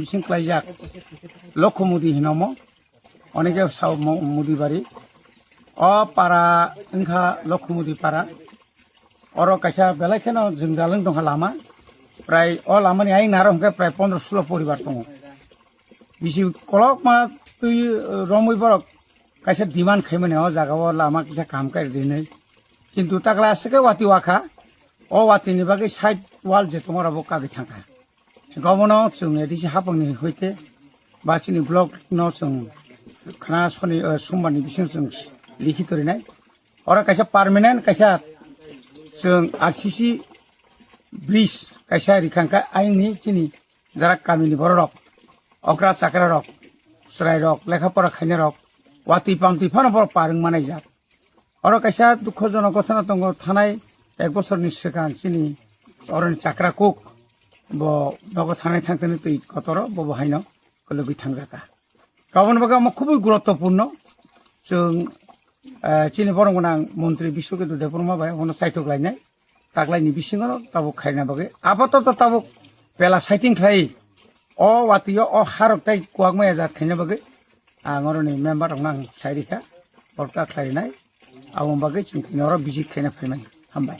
বিসিং ক্লাইজাক লক্ষমুদি হিনমো অনেকে সাউ মুদি বাড়ি অ পারা ইনখা লক্ষমুদি পারা অর কাইসা বেলাইখানো जों जालों दंहा लामा প্রায় অ লামানি আই নারংকে প্রায় 15-16 পরিবার দङ বিসি কলক মা তুই রমই বরক কাইসা ডিমান্ড খাইমানে অ জাগাও লামা কিসা কাম কাই দিनै কিন্তু তাগলা আসকে ওয়াতি ওয়াখা অ ওয়াতিनि বাগै সাইড ওয়াল যে তোমার বকাগै थांखा गभर्नर जों एदिसि हापंनि होइते बासिनि ब्लक न जों खाना सनि सोमबारनि बिसिं जों लिखित रिनाय अरा काइसा पार्मानेंट काइसा जों आरसीसी ब्रिज काइसा रिखांखा आइनि चिनि जारा गामिनि बर रक अग्रा चाकरा रक सराय रक लेखापरा खायना रक वाति पामति फाना बर पारं मानाय जा अरा काइसा दुखजनक घटना दङ थानाय 1 बोसोरनि सिगां चिनि अरनि चाकरा cook bo bago thanai thangtene tui kotoro bo haino kologui thangjaka gabon baga mo khubui guruttopurno जों chini boronggonang মন্ত্রী Biswajit Debbarma bai hono saitok lainai taklaini bisingo tabo khaina bage apatot tabo pela saiting khai o watio o harok tai kuakmaya ja khaina bage angoroni member nang sairika porta khlainai awon bage chingkinoro bijik khaina phaimani hambai